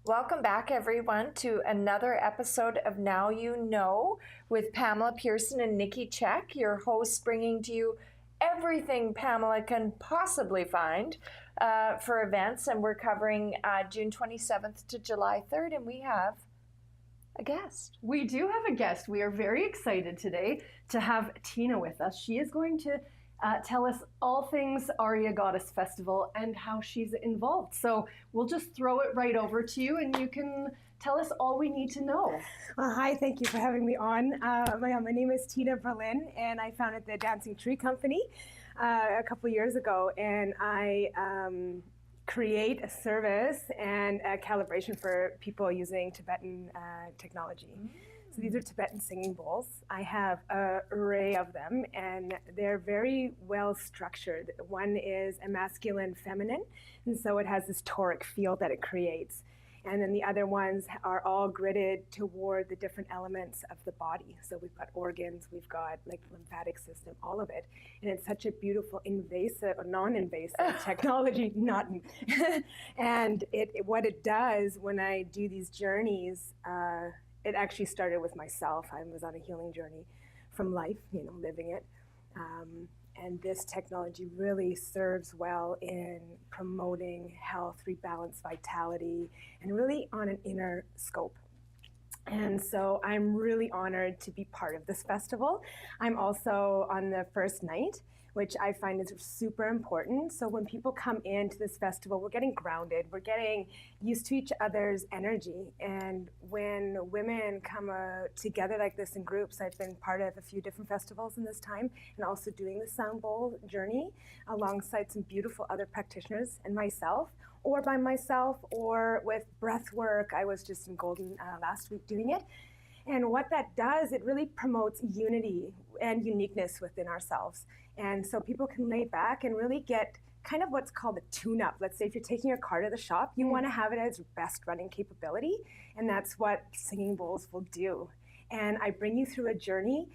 Welcome back, everyone, to another episode of Now You Know with Pamela Pearson and Nikki Check, your hosts, bringing to you everything Pamela can possibly find for events. And we're covering June 27th to July 3rd, and we have a guest. We do have a guest. We are very excited today to have Tina with us. She is going to tell us all things Aria Goddess Festival and how she's involved. So we'll just throw it right over to you and you can tell us all we need to know. Hi, thank you for having me on. My name is Tina Berlin and I founded the Dancing Tree Company a couple years ago, and I create a service and a calibration for people using Tibetan technology. So these are Tibetan singing bowls. I have an array of them, and they're very well structured. One is a masculine feminine, and so it has this toric field that it creates. And then the other ones are all gridded toward the different elements of the body. So we've got organs, we've got like lymphatic system, all of it. And it's such a beautiful invasive or non-invasive technology, and what it does when I do these journeys, it actually started with myself. I was on a healing journey from life, living it. And this technology really serves well in promoting health, rebalance, vitality, and really on an inner scope. And so I'm really honored to be part of this festival. I'm also on the first night, which I find is super important. So when people come into this festival, we're getting grounded, we're getting used to each other's energy. And when women come together like this in groups, I've been part of a few different festivals in this time, and also doing the sound bowl journey alongside some beautiful other practitioners and myself, or by myself, or with breath work. I was just in Golden last week doing it. And what that does, it really promotes unity and uniqueness within ourselves. And so people can lay back and really get kind of what's called a tune-up. Let's say if you're taking your car to the shop, you want to have it as best running capability, and that's what singing bowls will do. And I bring you through a journey,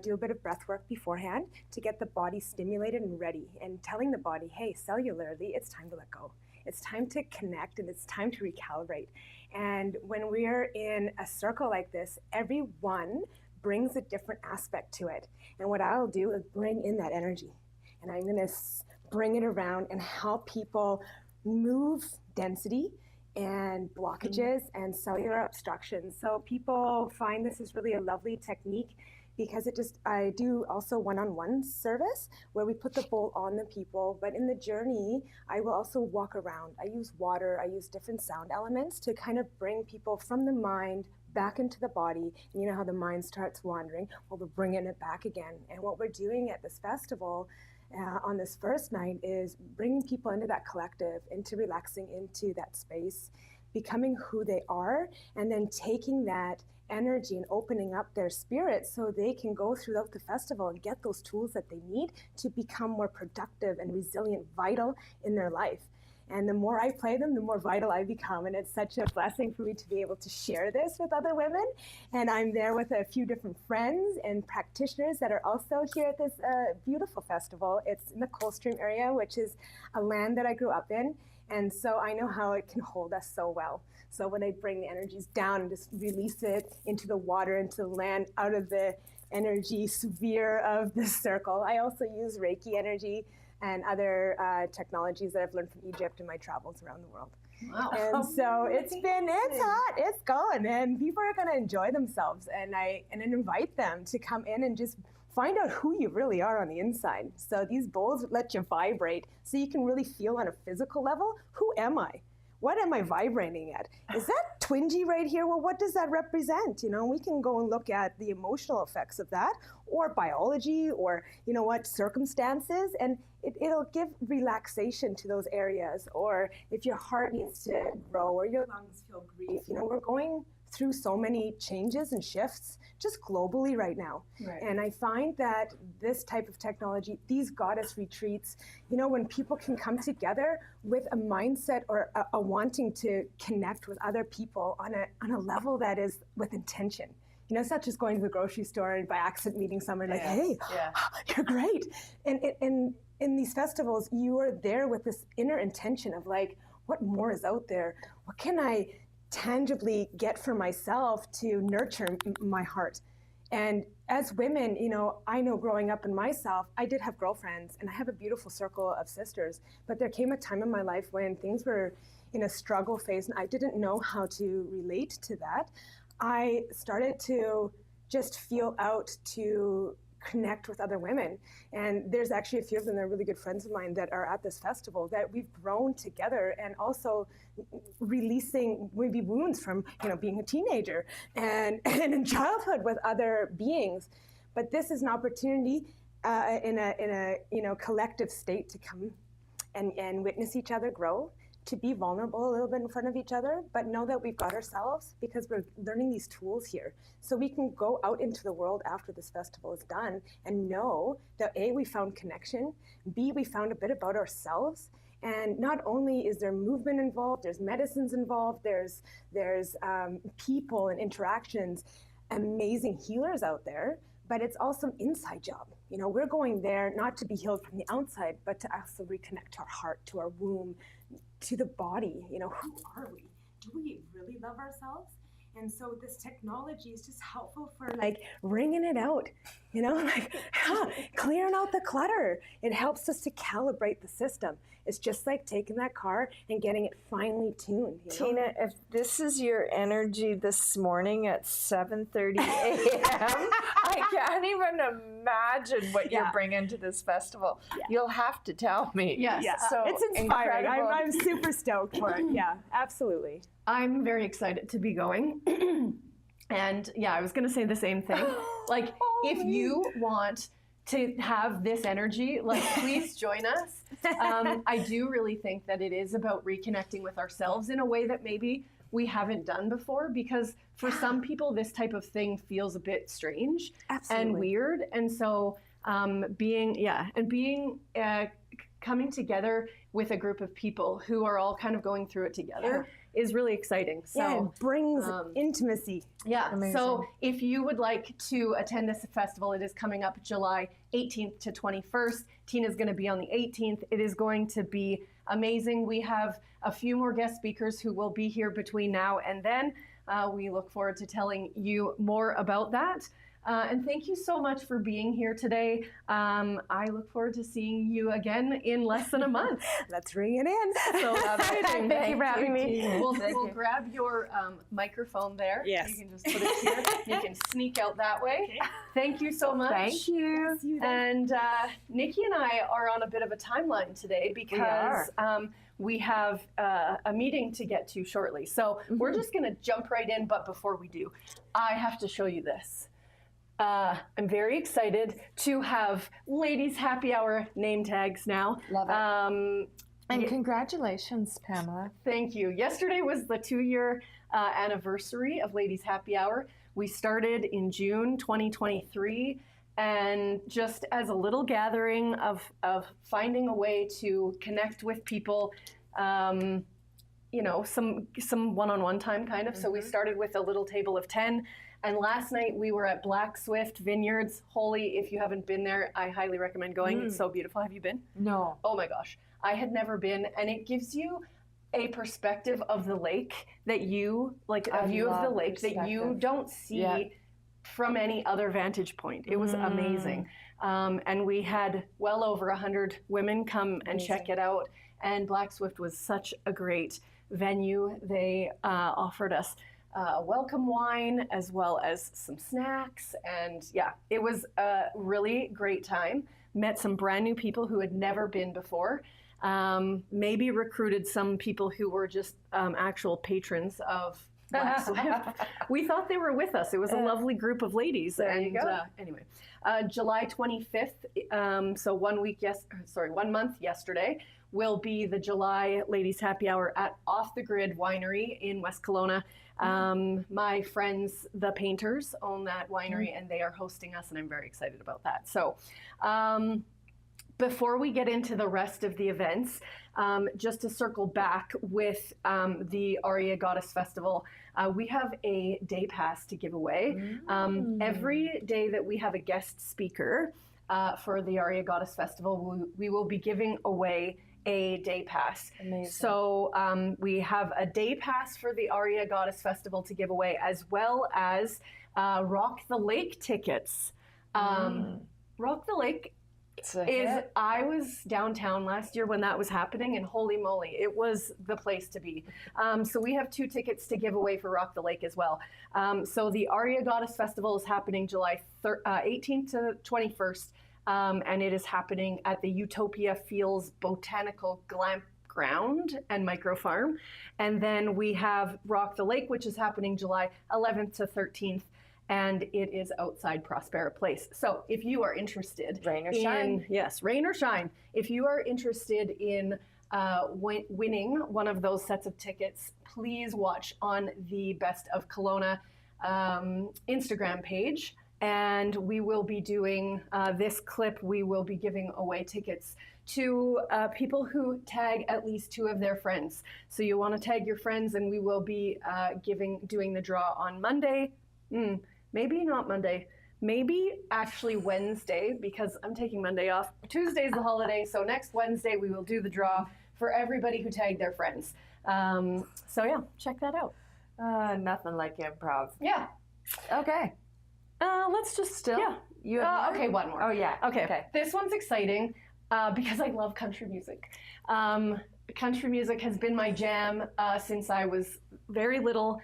do a bit of breath work beforehand to get the body stimulated and ready, and telling the body, hey, cellularly, it's time to let go. It's time to connect, and it's time to recalibrate. And when we're in a circle like this, everyone brings a different aspect to it. And what I'll do is bring in that energy. And I'm gonna bring it around and help people move density and blockages and cellular obstructions. So people find this is really a lovely technique, because I do also one-on-one service where we put the bowl on the people, but in the journey, I will also walk around. I use water, I use different sound elements to kind of bring people from the mind back into the body. And you know how the mind starts wandering? Well, we're bringing it back again. And what we're doing at this festival on this first night is bringing people into that collective, into relaxing into that space, becoming who they are, and then taking that energy and opening up their spirit so they can go throughout the festival and get those tools that they need to become more productive and resilient, vital in their life. And the more I play them, the more vital I become. And it's such a blessing for me to be able to share this with other women. And I'm there with a few different friends and practitioners that are also here at this beautiful festival. It's in the Coldstream area, which is a land that I grew up in. And so I know how it can hold us so well. So when I bring the energies down and just release it into the water, into the land, out of the energy sphere of the circle. I also use Reiki energy and other technologies that I've learned from Egypt in my travels around the world. Wow. And so it's hot, it's going, and people are gonna enjoy themselves. And I invite them to come in and just find out who you really are on the inside. So these bowls let you vibrate so you can really feel on a physical level, who am I? What am I vibrating at? Is that twingy right here? Well, what does that represent? We can go and look at the emotional effects of that, or biology, or circumstances, and it'll give relaxation to those areas. Or if your heart needs to grow or your lungs feel grief, we're going through so many changes and shifts just globally right now. Right. And I find that this type of technology, these goddess retreats, when people can come together with a mindset or a wanting to connect with other people on a level that is with intention. It's not just going to the grocery store and by accident meeting someone like, hey, you're great. And in these festivals, you are there with this inner intention of like, what more is out there? What can I tangibly get for myself to nurture my heart. And as women, you know, I know growing up in myself, I did have girlfriends and I have a beautiful circle of sisters, but there came a time in my life when things were in a struggle phase and I didn't know how to relate to that. I started to just feel out to connect with other women. And there's actually a few of them that are really good friends of mine that are at this festival that we've grown together and also releasing maybe wounds from, you know, being a teenager and in childhood with other beings. But this is an opportunity in a you know, collective state to come and witness each other grow, to be vulnerable a little bit in front of each other, but know that we've got ourselves because we're learning these tools here. So we can go out into the world after this festival is done and know that A, we found connection, B, we found a bit about ourselves. And not only is there movement involved, there's medicines involved, there's people and interactions, amazing healers out there, but it's also an inside job. You know, we're going there not to be healed from the outside, but to also reconnect to our heart, to our womb, to the body. You know, who are we? Do we really love ourselves? And so this technology is just helpful for like wringing it out, you know, like clearing out the clutter. It helps us to calibrate the system. It's just like taking that car and getting it finely tuned. You know? Tina, if this is your energy this morning at 7:30 a.m., I can't even imagine what you're bringing to this festival. Yeah. You'll have to tell me. Yes. Yeah. So it's inspiring. I'm super stoked for it. Yeah, absolutely. I'm very excited to be going. And yeah, I was going to say the same thing. Like, if you want to have this energy, like, please join us. I do really think that it is about reconnecting with ourselves in a way that maybe we haven't done before, because for some people, this type of thing feels a bit strange and weird. And so coming together with a group of people who are all kind of going through it together is really exciting. So it brings intimacy. Yeah. Amazing. So if you would like to attend this festival, it is coming up July 18th to 21st. Tina's going to be on the 18th. It is going to be amazing. We have a few more guest speakers who will be here between now and then. We look forward to telling you more about that. And thank you so much for being here today. I look forward to seeing you again in less than a month. Let's ring it in. So thank you for having me. We'll grab your microphone there. Yes. You can just put it here. You can sneak out that way. Okay. Thank you so much. Thank you. And Nikki and I are on a bit of a timeline today because we have a meeting to get to shortly. So we're just going to jump right in. But before we do, I have to show you this. I'm very excited to have Ladies Happy Hour name tags now. Love it. And congratulations, Pamela. Thank you. Yesterday was the 2-year anniversary of Ladies Happy Hour. We started in June 2023, and just as a little gathering of finding a way to connect with people, you know, some one-on-one time kind of. So we started with a little table of 10. And last night we were at Black Swift Vineyards. Holy, if you haven't been there, I highly recommend going. It's so beautiful. Have you been? No. Oh my gosh. I had never been, and it gives you a perspective of the lake that you, like a view of the lake that you don't see from any other vantage point. It was amazing. And we had well over 100 women come and check it out. And Black Swift was such a great venue. They offered us welcome wine as well as some snacks, and it was a really great time. Met some brand new people who had never been before, maybe recruited some people who were just actual patrons of Black Swift. We thought they were with us. It was a lovely group of ladies. There you go. Anyway, July 25th, so 1 month yesterday, will be the July Ladies Happy Hour at Off the Grid Winery in West Kelowna. My friends, the painters, own that winery, and they are hosting us, and I'm very excited about that. So before we get into the rest of the events, just to circle back with the Aria Goddess Festival, we have a day pass to give away. Every day that we have a guest speaker for the Aria Goddess Festival, we will be giving away a day pass. Amazing. So we have a day pass for the Aria Goddess Festival to give away, as well as Rock the Lake tickets. Rock the Lake I was downtown last year when that was happening, and holy moly, it was the place to be. So we have 2 tickets to give away for Rock the Lake as well. So the Aria Goddess Festival is happening July 18th to 21st, and it is happening at the Utopia Fields Botanical Ground and Micro Farm. And then we have Rock the Lake, which is happening July 11th to 13th. And it is outside Prospera Place. So if you are interested rain or shine. Yes, rain or shine. If you are interested in winning one of those sets of tickets, please watch on the Best of Kelowna Instagram page. And we will be doing this clip. We will be giving away tickets to people who tag at least 2 of their friends. So you want to tag your friends, and we will be doing the draw on Monday. Maybe not Monday, maybe actually Wednesday, because I'm taking Monday off. Tuesday's the holiday, so next Wednesday we will do the draw for everybody who tagged their friends. So yeah, check that out. Nothing like improv. Yeah. Okay. Let's just Still? Yeah. You have okay, one more. Oh, yeah. Okay. This one's exciting because I love country music. Country music has been my jam since I was very little,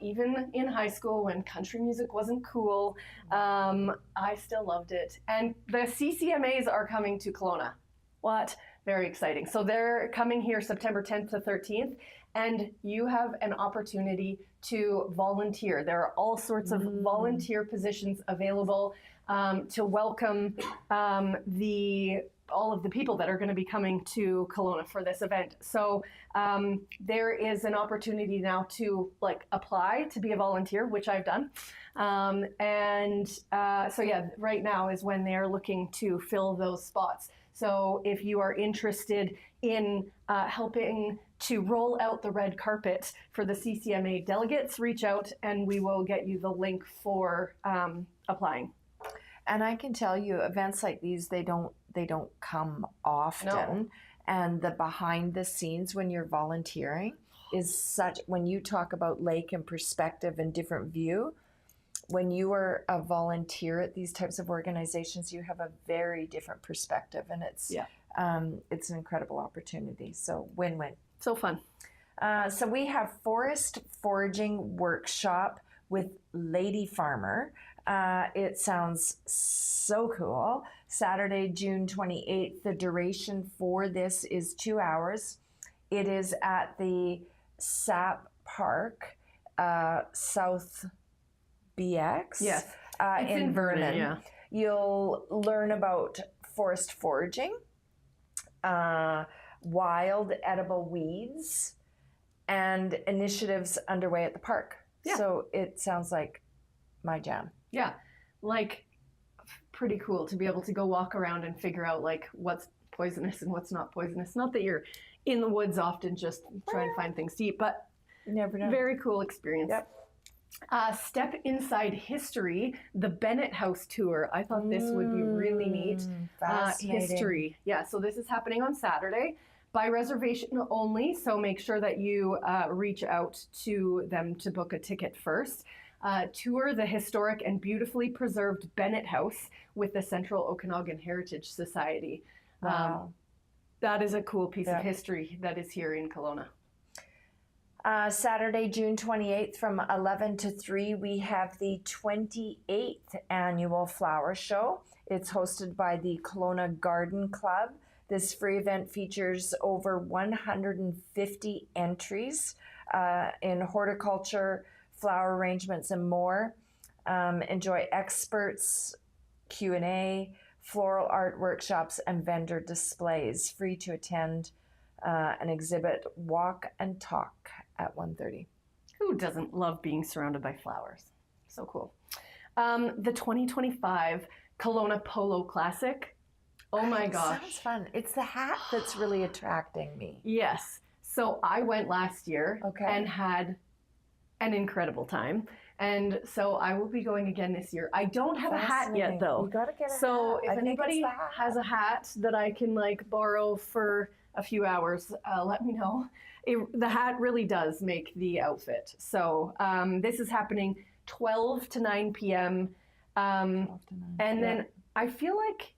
even in high school when country music wasn't cool. I still loved it. And the CCMAs are coming to Kelowna. What? Very exciting. So they're coming here September 10th to 13th, and you have an opportunity to volunteer. There are all sorts of volunteer positions available to welcome all of the people that are going to be coming to Kelowna for this event. So there is an opportunity now to apply to be a volunteer, which I've done. So yeah, right now is when they're looking to fill those spots. So if you are interested in helping to roll out the red carpet for the CCMA delegates, reach out and we will get you the link for applying. And I can tell you, events like these, they don't come often. No. And the behind the scenes when you're volunteering is such, when you talk about lake and perspective and different view, when you are a volunteer at these types of organizations, you have a very different perspective, and it's an incredible opportunity. So win-win. So fun. So we have forest foraging workshop with Lady Farmer. It sounds so cool. Saturday, June 28th. The duration for this is 2 hours. It is at the SAP Park, South BX. Yes. In Vernon. Yeah. You'll learn about forest foraging, wild edible weeds, and initiatives underway at the park. Yeah. So it sounds like my jam. Yeah, pretty cool to be able to go walk around and figure out what's poisonous and what's not poisonous. Not that you're in the woods often just trying to find things to eat, but You never know. very cool experience. Yep. Step Inside History, the Bennett House tour. I thought this would be really neat. Fascinating. History. Yeah, so this is happening on Saturday by reservation only. So make sure that you reach out to them to book a ticket first. Tour the historic and beautifully preserved Bennett House with the Central Okanagan Heritage Society. Wow. That is a cool piece of history that is here in Kelowna. Saturday, June 28th from 11 to 3, we have the 28th annual flower show. It's hosted by the Kelowna Garden Club. This free event features over 150 entries in horticulture, flower arrangements, and more. Enjoy experts, Q&A, floral art workshops, and vendor displays. Free to attend an exhibit, walk and talk at 1:30. Who doesn't love being surrounded by flowers? So cool. The 2025 Kelowna Polo Classic. Oh my gosh. Sounds fun. It's the hat that's really attracting me. Yes. So I went last year and had an incredible time. And so I will be going again this year. I don't have a hat yet, though. You gotta get a so hat. if anybody has a hat that I can borrow for a few hours, let me know. The hat really does make the outfit. So this is happening 12 to 9 p.m. 12 to 9. And then I feel like,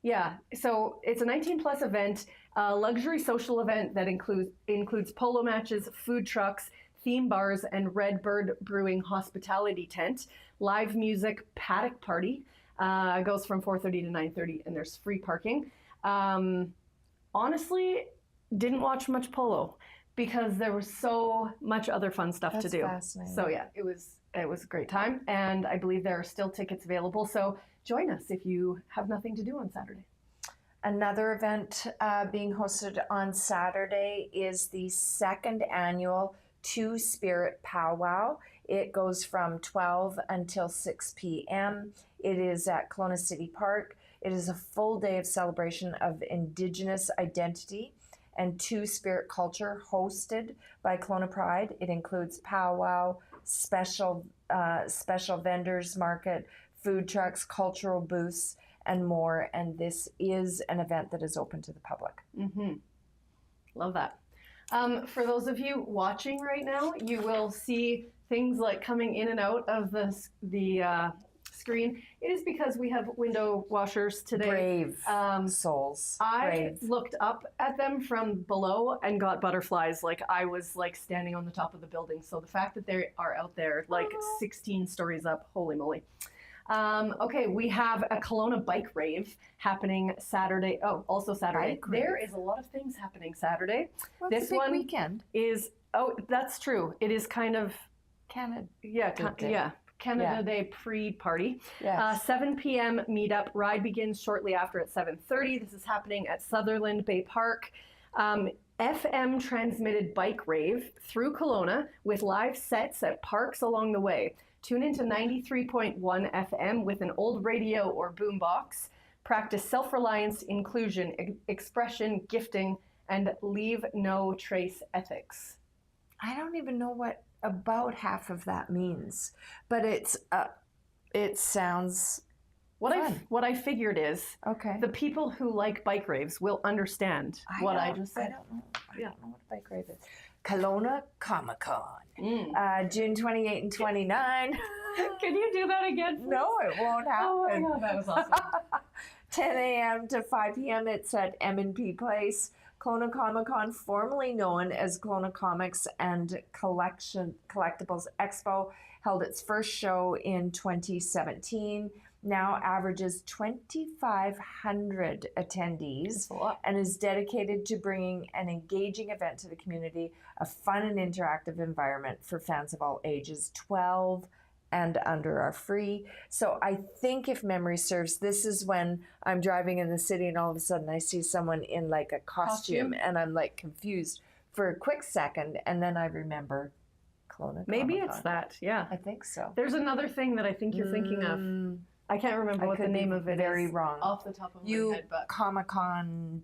yeah, so it's a 19 plus event, a luxury social event that includes polo matches, food trucks, theme bars, and Red Bird Brewing hospitality tent, live music, paddock party. Goes from 4:30 to 9:30, and there's free parking. Honestly, didn't watch much polo because there was so much other fun stuff to do. Fascinating. So yeah, it was a great time, and I believe there are still tickets available. So join us if you have nothing to do on Saturday. Another event being hosted on Saturday is the second annual Two Spirit Powwow. It goes from 12 until 6 p.m. It is at Kelowna City Park. It is a full day of celebration of Indigenous identity and Two-Spirit culture hosted by Kelowna Pride. It includes powwow, special vendors market, food trucks, cultural booths, and more. And this is an event that is open to the public. Mm-hmm. Love that. For those of you watching right now, you will see things like coming in and out of the screen. It is because we have window washers today. Brave souls. I looked up at them from below and got butterflies like I was like standing on the top of the building. So the fact that they are out there like 16 stories up, holy moly. Okay, we have a Kelowna bike rave happening Saturday. Oh, also Saturday. There is a lot of things happening Saturday. Well, this it's a big one weekend. is, oh, that's true. It is kind of Canada. Canada Day pre-party. Yes. 7 p.m. meetup. Ride begins shortly after at 7:30. This is happening at Sutherland Bay Park. FM transmitted bike rave through Kelowna with live sets at parks along the way. Tune into 93.1 FM with an old radio or boombox. Practice self-reliance, inclusion, expression, gifting, and leave no trace ethics. I don't even know what about half of that means, but it sounds fun. What I figured is okay. The people who like bike raves will understand what I just said. I don't know what a bike rave is. Kelowna Comic-Con, June 28 and 29. Can you do that again, please? No, it won't happen. Oh my God, that was awesome. 10 a.m. to 5 p.m. It's at M&P Place. Kelowna Comic-Con, formerly known as Kelowna Comics and Collectibles Expo, held its first show in 2017. Now averages 2,500 attendees and is dedicated to bringing an engaging event to the community, a fun and interactive environment for fans of all ages. 12 and under are free. So I think if memory serves, this is when I'm driving in the city and all of a sudden I see someone in like a costume and I'm like confused for a quick second, and then I remember Kelowna Maybe Comic-Con. It's that, yeah. I think so. There's another thing that I think you're thinking of. I can't remember what the name of it very is. Wrong. Off the top of my head, but Comic-Con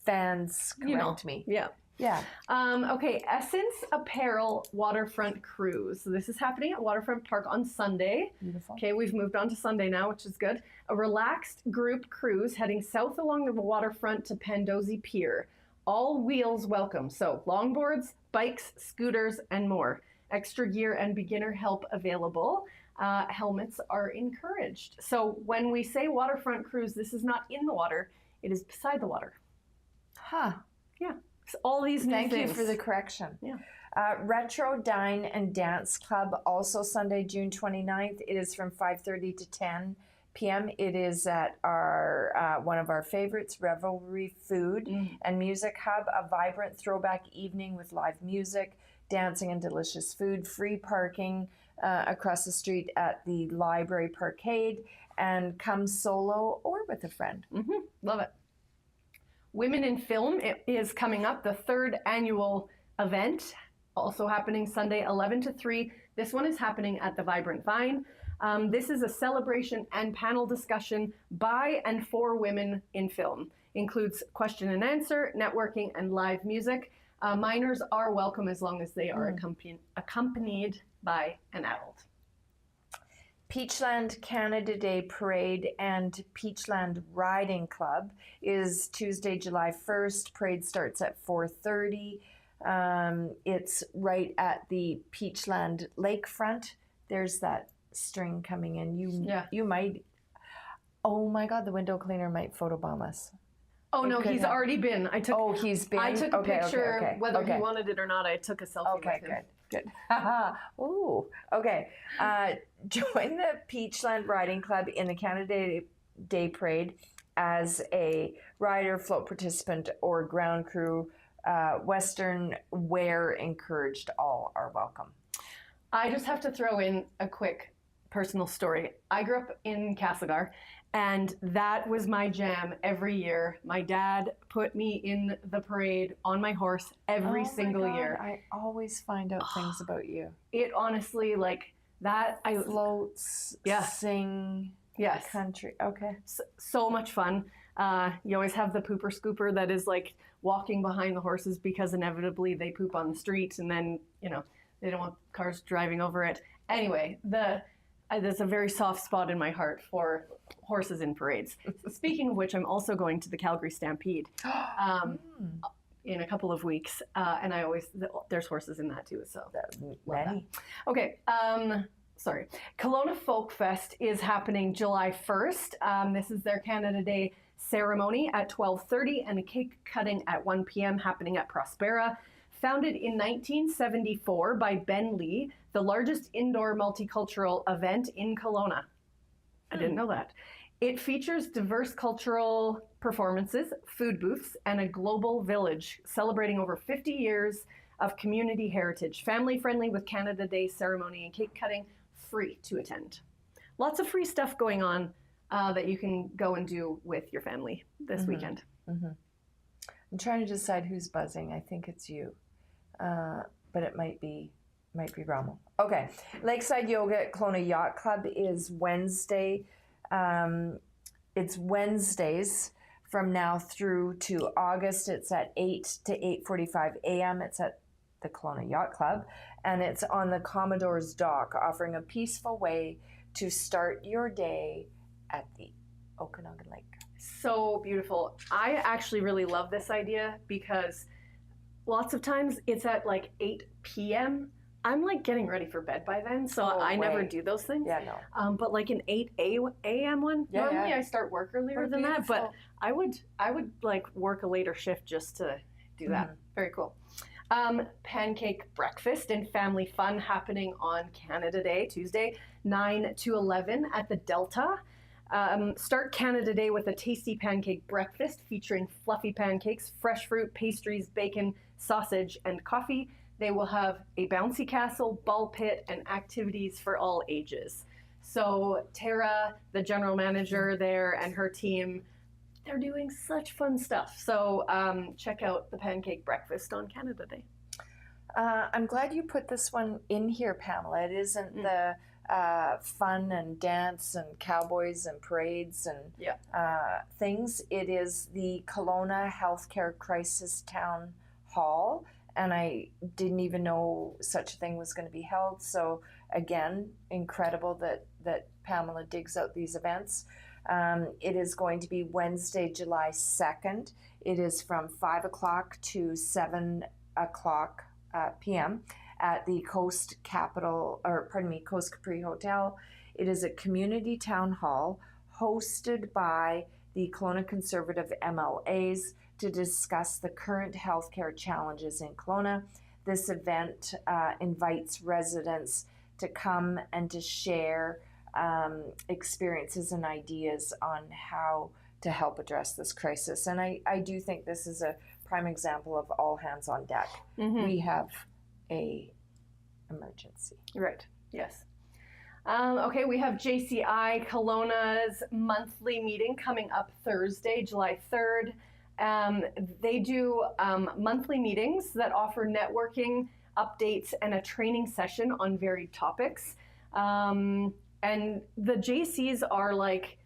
fans correct me. Yeah. Yeah. Okay, Essence Apparel Waterfront Cruise. So this is happening at Waterfront Park on Sunday. Beautiful. Okay, we've moved on to Sunday now, which is good. A relaxed group cruise heading south along the waterfront to Pandosy Pier. All wheels welcome. So longboards, bikes, scooters, and more. Extra gear and beginner help available. Helmets are encouraged. So when we say waterfront cruise, this is not in the water. It is beside the water. Huh. Yeah. So all these new things. Thank you for the correction. Yeah. Retro Dine and Dance Club, also Sunday, June 29th. It is from 5:30 to 10 p.m. It is at our one of our favorites, Revelry Food and Music Hub, a vibrant throwback evening with live music, dancing, and delicious food. Free parking across the street at the Library Parkade, and come solo or with a friend. Love it. Women in Film is coming up, the third annual event, also happening Sunday 11 to 3. This one is happening at the Vibrant Vine. This is a celebration and panel discussion by and for women in film. Includes question and answer, networking, and live music. Minors are welcome as long as they are accompanied by an adult. Peachland Canada Day Parade and Peachland Riding Club is Tuesday, July 1st. Parade starts at 4:30. It's right at the Peachland lakefront. There's that string coming in. You might. Oh my God, the window cleaner might photobomb us. Oh no, he's already been. He's been. I took a picture, whether he wanted it or not. I took a selfie with him. Good. Ooh, okay. Join the Peachland Riding Club in the Canada Day Parade as a rider, float participant, or ground crew. Western wear encouraged. All are welcome. I just have to throw in a quick personal story. I grew up in Castlegar, and that was my jam every year. My dad put me in the parade on my horse every single year. I always find out things about you. It honestly, like that, Floats, sing, country. Okay. So much fun. You always have the pooper scooper that is like walking behind the horses because inevitably they poop on the street, and then, they don't want cars driving over it. Anyway, there's a very soft spot in my heart for horses in parades. Speaking of which, I'm also going to the Calgary Stampede in a couple of weeks, and there's horses in that too. So many. Okay. Sorry. Kelowna Folk Fest is happening July 1st. This is their Canada Day ceremony at 12:30 and a cake cutting at 1 p.m. happening at Prospera. Founded in 1974 by Ben Lee, the largest indoor multicultural event in Kelowna. I didn't know that. It features diverse cultural performances, food booths, and a global village celebrating over 50 years of community heritage. Family friendly with Canada Day ceremony and cake cutting, free to attend. Lots of free stuff going on that you can go and do with your family this weekend. Mm-hmm. I'm trying to decide who's buzzing. I think it's you. But it might be Rommel. Okay. Lakeside Yoga at Kelowna Yacht Club is Wednesday. It's Wednesdays from now through to August. It's at 8 to 8:45 a.m. It's at the Kelowna Yacht Club, and it's on the Commodore's Dock, offering a peaceful way to start your day at the Okanagan Lake. So beautiful. I actually really love this idea because lots of times it's at like 8 p.m. I'm like getting ready for bed by then, so I never do those things. Yeah, no. But like an 8 a.m. one, normally I start work earlier than that, but I would like work a later shift just to do that. Very cool. Pancake breakfast and family fun happening on Canada Day, Tuesday, 9 to 11 at the Delta. Start Canada Day with a tasty pancake breakfast featuring fluffy pancakes, fresh fruit, pastries, bacon, sausage, and coffee. They will have a bouncy castle, ball pit, and activities for all ages. So Tara, the general manager there, and her team, they're doing such fun stuff. So check out the pancake breakfast on Canada Day. I'm glad you put this one in here, Pamela. It isn't the fun and dance and cowboys and parades and things. It is the Kelowna Healthcare Crisis Town Hall, and I didn't even know such a thing was going to be held. So again, incredible that Pamela digs out these events. It is going to be Wednesday, July 2nd. It is from 5 o'clock to 7 o'clock p.m. at the Coast Capri Hotel. It is a community town hall hosted by the Kelowna Conservative MLAs to discuss the current healthcare challenges in Kelowna. This event invites residents to come and to share experiences and ideas on how to help address this crisis. And I do think this is a prime example of all hands on deck. We have a emergency. Right. Yes. Okay, we have JCI Kelowna's monthly meeting coming up Thursday, July 3rd. They do monthly meetings that offer networking, updates, and a training session on varied topics. And the JCs are like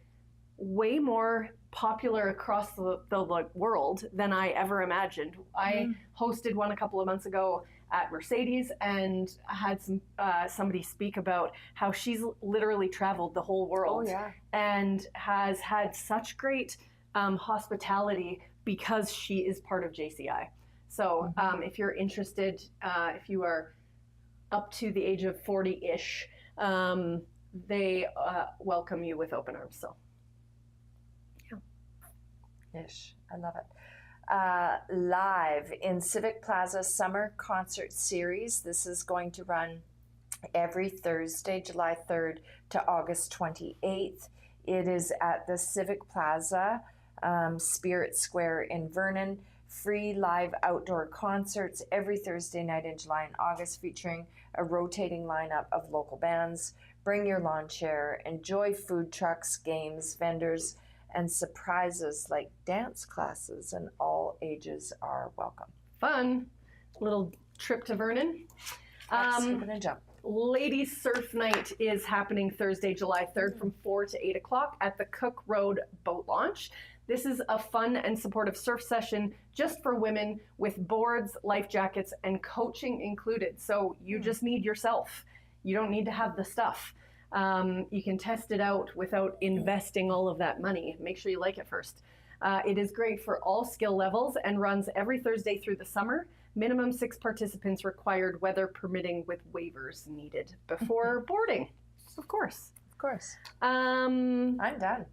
way more popular across the world than I ever imagined. I hosted one a couple of months ago, at Mercedes and had somebody speak about how she's literally traveled the whole world and has had such great hospitality because she is part of JCI. So if you're interested, if you are up to the age of 40-ish, they welcome you with open arms. So, Ish. I love it. Live in Civic Plaza Summer Concert Series. This is going to run every Thursday, July 3rd to August 28th. It is at the Civic Plaza, Spirit Square in Vernon. Free live outdoor concerts every Thursday night in July and August, featuring a rotating lineup of local bands. Bring your lawn chair, enjoy food trucks, games, vendors, and surprises like dance classes, and all ages are welcome. Fun. Little trip to Vernon. Skip and jump. Ladies Surf Night is happening Thursday, July 3rd from 4 to 8 o'clock at the Cook Road Boat Launch. This is a fun and supportive surf session just for women with boards, life jackets, and coaching included. So you just need yourself. You don't need to have the stuff. You can test it out without investing all of that money. Make sure you like it first. It is great for all skill levels and runs every Thursday through the summer. Minimum 6 participants required, weather permitting, with waivers needed before boarding. Of course. Of course. I'm done.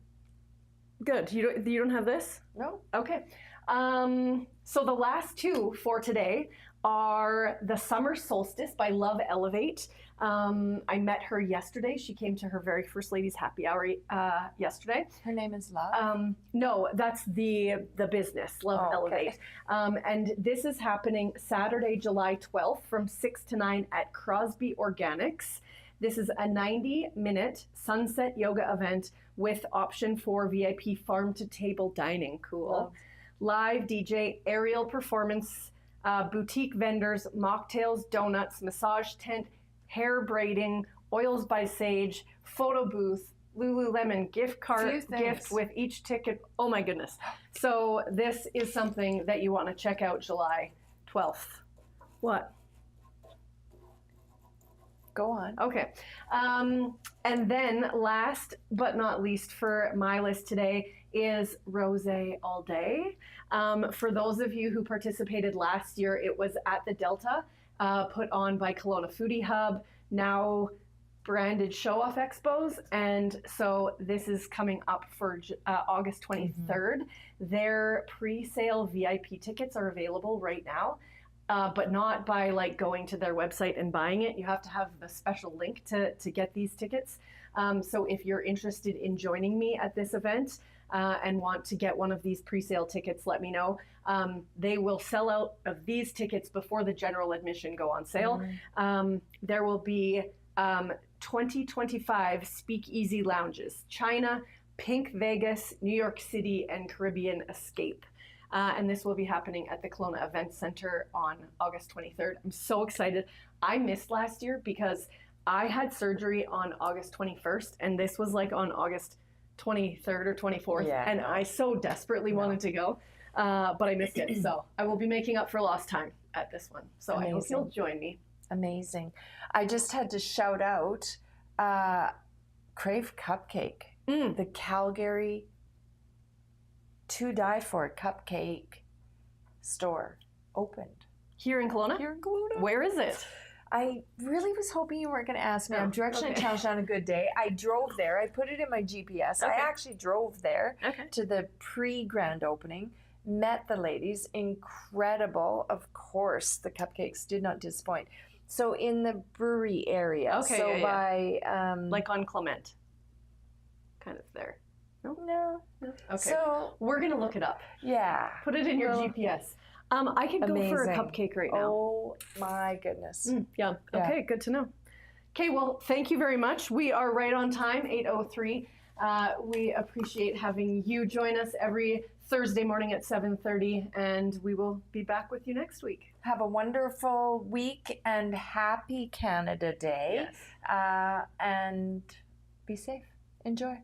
Good. You don't have this? No. Okay. So the last two for today are The Summer Solstice by Love Elevate. I met her yesterday. She came to her very first ladies happy hour yesterday. Her name is Love? No, that's the business, Love Elevate. And this is happening Saturday, July 12th from 6 to 9 at Crosby Organics. This is a 90-minute sunset yoga event with option for VIP farm-to-table dining. Cool. Love. Live DJ, aerial performance, boutique vendors, mocktails, donuts, massage tent, hair braiding, oils by Sage, photo booth, Lululemon gift with each ticket. Oh my goodness. So this is something that you want to check out July 12th. What? Go on. Okay. And then last but not least for my list today is Rosé All Day. For those of you who participated last year, it was at the Delta, put on by Kelowna Foodie Hub, now branded show-off expos. And so this is coming up for August 23rd. Their pre-sale VIP tickets are available right now. But not by like going to their website and buying it. You have to have the special link to get these tickets. So if you're interested in joining me at this event and want to get one of these pre-sale tickets, let me know. They will sell out of these tickets before the general admission go on sale. There will be 2025 speakeasy lounges, China, Pink Vegas, New York City, and Caribbean Escape. And this will be happening at the Kelowna Event Center on August 23rd. I'm so excited. I missed last year because I had surgery on August 21st, and this was like on August 23rd or 24th. And I so desperately wanted to go, but I missed it. So I will be making up for lost time at this one. So I hope you'll join me. Amazing. I just had to shout out Crave Cupcake, the Calgary To Die For cupcake store opened. Here in Kelowna? Here in Kelowna. Where is it? I really was hoping you weren't going to ask me. I'm directionally challenged on a good day. I drove there. I put it in my GPS. I actually drove there to the pre-grand opening, met the ladies. Incredible. Of course, the cupcakes did not disappoint. So in the brewery area. By... like on Clement. Kind of there. No. Okay. So we're going to look it up. Yeah. Put it in your GPS. I could go for a cupcake right now. Oh my goodness. Yeah. Okay, good to know. Okay, well, thank you very much. We are right on time, 8:03. We appreciate having you join us every Thursday morning at 7:30, and we will be back with you next week. Have a wonderful week and happy Canada Day. Yes. And be safe. Enjoy.